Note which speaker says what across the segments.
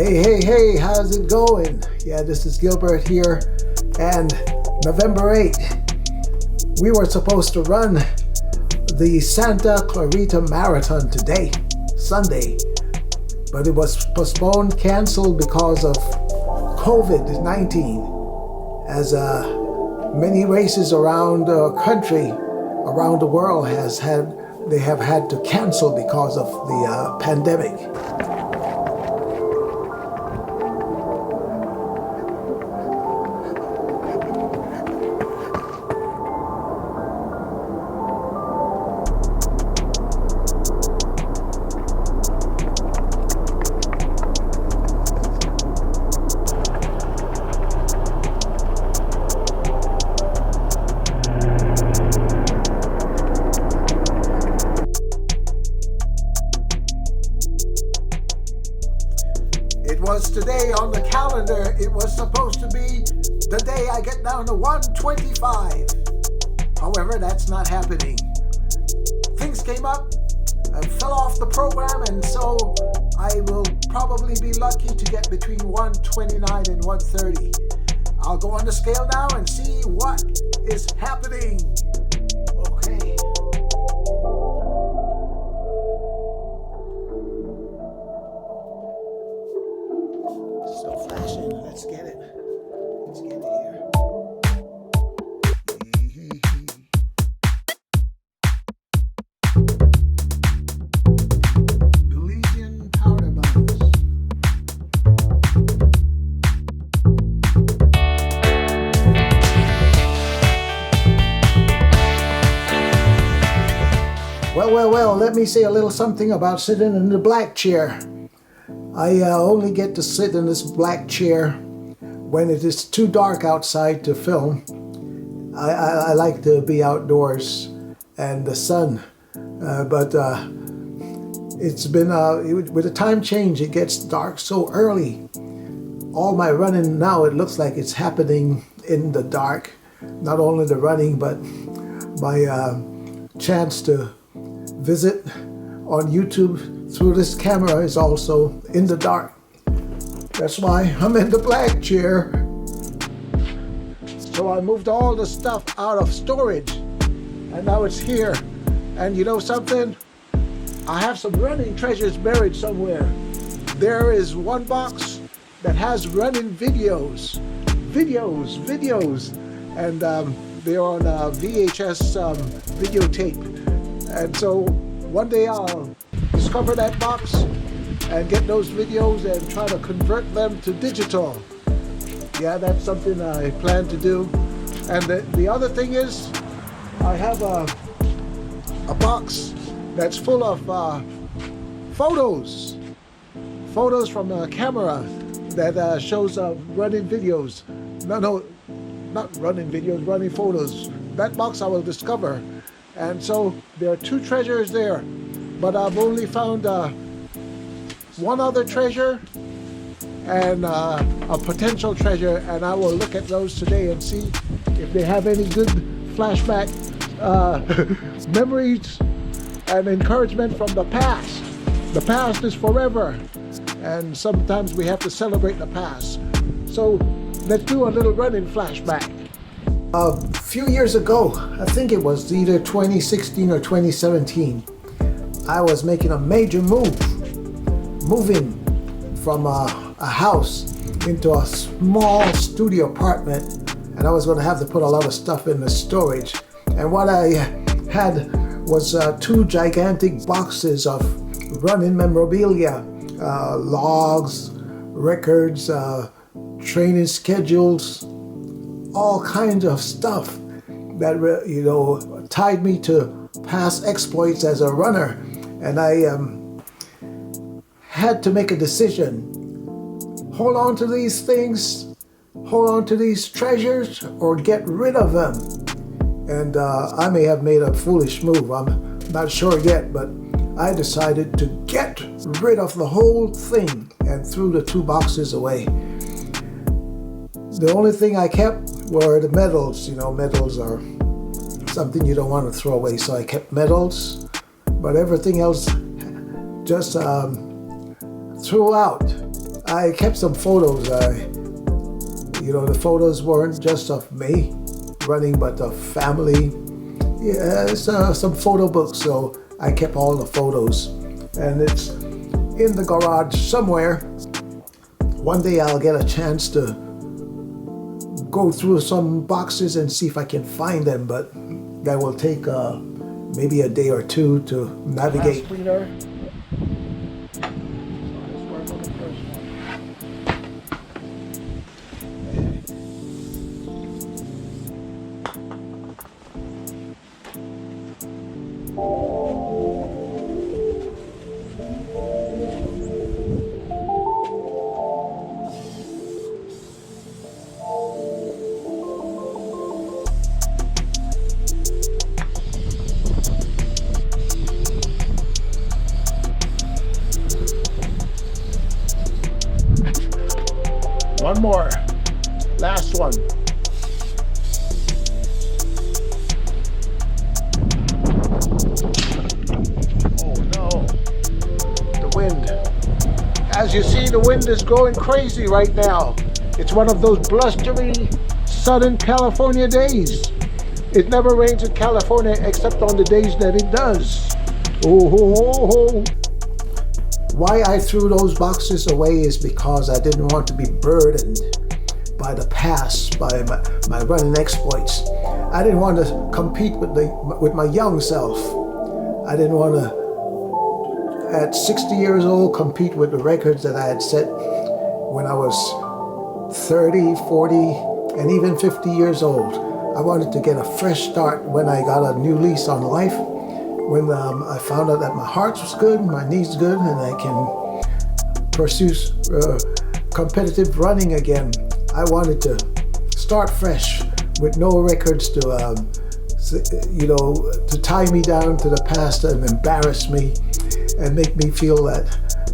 Speaker 1: Hey, how's it going? Yeah, this is Gilbert here. And November 8th, we were supposed to run the Santa Clarita Marathon today, Sunday. But it was postponed, canceled because of COVID-19. As many races around the country, around the world they have had to cancel because of the pandemic. Today on the calendar, it was supposed to be the day I get down to 125. However, that's not happening. Things came up and fell off the program, and so I will probably be lucky to get between 129 and 130. I'll go on the scale now and see what is happening. Okay. Still flashing. Let's get it. Let's get it here. Belizean powder buns. Well, let me say a little something about sitting in the black chair. I only get to sit in this black chair when it is too dark outside to film. I like to be outdoors and the sun, but it's been, with the time change, it gets dark so early. All my running now, it looks like it's happening in the dark. Not only the running, but my chance to visit on YouTube through this camera is also in the dark. That's why I'm in the black chair. So I moved all the stuff out of storage and now it's here. And you know something? I have some running treasures buried somewhere. There is one box that has running videos. And they're on VHS videotape. And so one day I'll discover that box and get those videos and try to convert them to digital. Yeah, that's something I plan to do. And the other thing is, I have a box that's full of photos from a camera that shows running videos. No, not running videos, running photos. That box I will discover. And so there are two treasures there. But I've only found one other treasure and a potential treasure, and I will look at those today and see if they have any good flashback memories and encouragement from the past. The past is forever, and sometimes we have to celebrate the past. So let's do a little running flashback. A few years ago, I think it was either 2016 or 2017, I was making a major moving from a house into a small studio apartment, and I was going to have to put a lot of stuff in the storage. And what I had was two gigantic boxes of running memorabilia, logs, records, training schedules, all kinds of stuff that tied me to past exploits as a runner. And I had to make a decision. Hold on to these things, hold on to these treasures, or get rid of them. And I may have made a foolish move. I'm not sure yet, but I decided to get rid of the whole thing and threw the two boxes away. The only thing I kept were the medals. Medals are something you don't want to throw away, so I kept medals, but everything else just threw out. I kept some photos. The photos weren't just of me running, but of family. Yeah, it's some photo books, so I kept all the photos. And it's in the garage somewhere. One day I'll get a chance to go through some boxes and see if I can find them, but that will take maybe a day or two to navigate.
Speaker 2: One more, last one. Oh no, the wind. As you see, the wind is going crazy right now. It's one of those blustery Southern California days. It never rains in California except on the days that it does. Oh, ho, ho, ho.
Speaker 1: Why I threw those boxes away is because I didn't want to be burdened by the past, by my running exploits. I didn't want to compete with my young self. I didn't want to, at 60 years old, compete with the records that I had set when I was 30, 40, and even 50 years old. I wanted to get a fresh start when I got a new lease on life. When I found out that my heart was good, my knees good, and I can pursue competitive running again. I wanted to start fresh with no records to tie me down to the past and embarrass me and make me feel that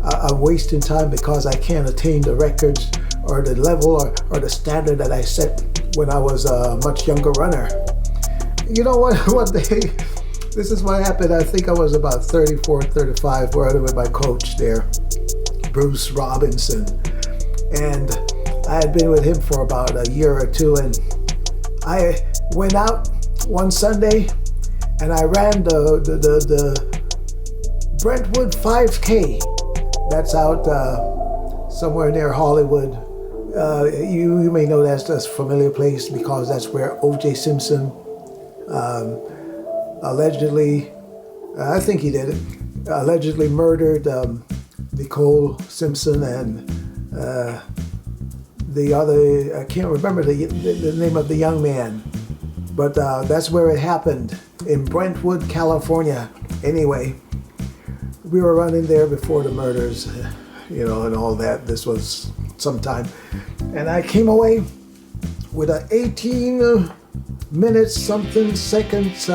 Speaker 1: I'm wasting time because I can't attain the records or the level or the standard that I set when I was a much younger runner. You know what? One day, this is what happened. I think I was about 34, 35, running with my coach there, Bruce Robinson. And I had been with him for about a year or two. And I went out one Sunday and I ran the Brentwood 5K. That's out somewhere near Hollywood. You may know that's a familiar place because that's where O.J. Simpson allegedly, I think he did it, allegedly murdered Nicole Simpson and the other, I can't remember the name of the young man, but that's where it happened, in Brentwood, California. Anyway, we were running there before the murders, and all that. This was some time. And I came away with an 18 minutes something seconds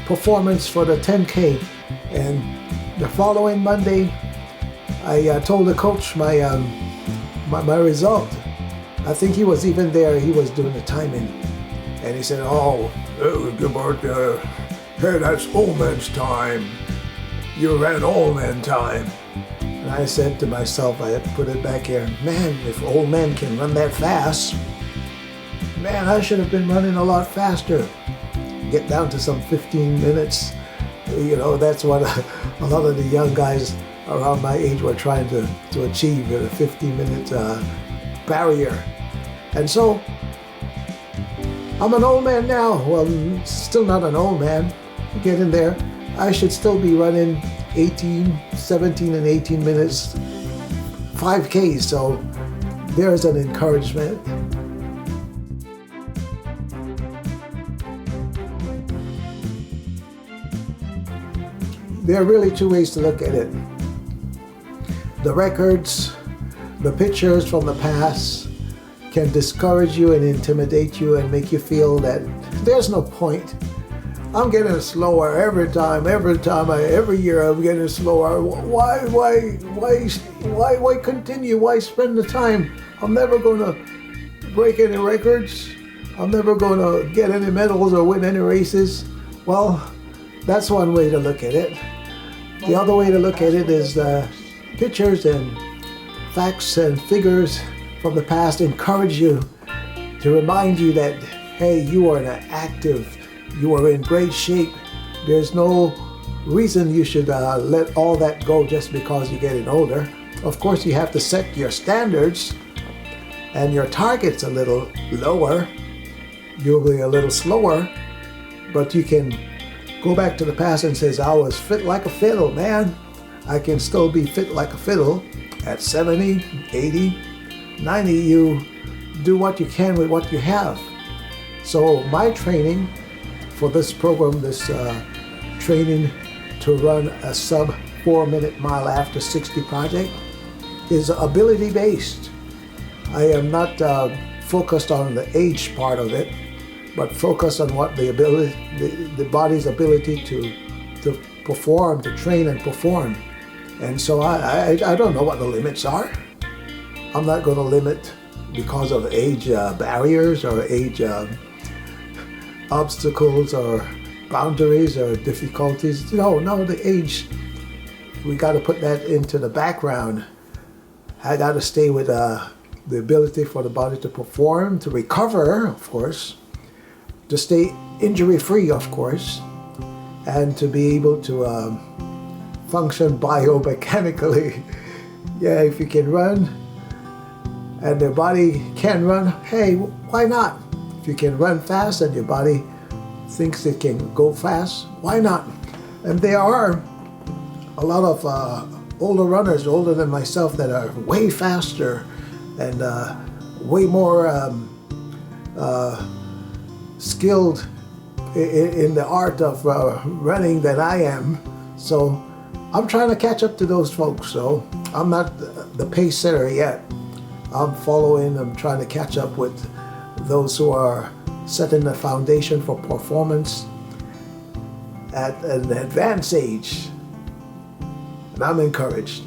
Speaker 1: performance for the 10K. And the following Monday, I told the coach my result. I think he was even there. He was doing the timing, and he said, hey, that's old man's time. You ran old man time. And I said to myself, I had to put it back here, man, if old men can run that fast, man, I should have been running a lot faster. Get down to some 15 minutes. That's what a lot of the young guys around my age were trying to achieve, with a 15-minute barrier. And so, I'm an old man now. Well, still not an old man. Getting there. I should still be running 17 and 18 minutes 5Ks, so there's an encouragement. There are really two ways to look at it. The records, the pictures from the past can discourage you and intimidate you and make you feel that there's no point. I'm getting slower every year I'm getting slower. Why continue? Why spend the time? I'm never going to break any records. I'm never going to get any medals or win any races. Well, that's one way to look at it. The other way to look at it is the pictures and facts and figures from the past encourage you, to remind you that, hey, you are active, you are in great shape. There's no reason you should let all that go just because you're getting older. Of course, you have to set your standards and your targets a little lower. You'll be a little slower, but you can go back to the past and says, I was fit like a fiddle, man. I can still be fit like a fiddle at 70, 80, 90. You do what you can with what you have. So my training for this program, this training to run a sub 4-minute mile after 60 project, is ability based. I am not focused on the age part of it, but focused on what the body's ability to perform, to train and perform. And so I don't know what the limits are. I'm not going to limit because of age barriers or age obstacles or boundaries or difficulties. No, the age, we got to put that into the background. I got to stay with the ability for the body to perform, to recover, of course, to stay injury-free, of course, and to be able to function biomechanically. Yeah, if you can run and the body can run, hey, why not? If you can run fast and your body thinks it can go fast, why not? And there are a lot of older runners, older than myself, that are way faster and way more skilled in the art of running than I am. So I'm trying to catch up to those folks. So I'm not the pace setter yet. I'm trying to catch up with those who are setting the foundation for performance at an advanced age. And I'm encouraged.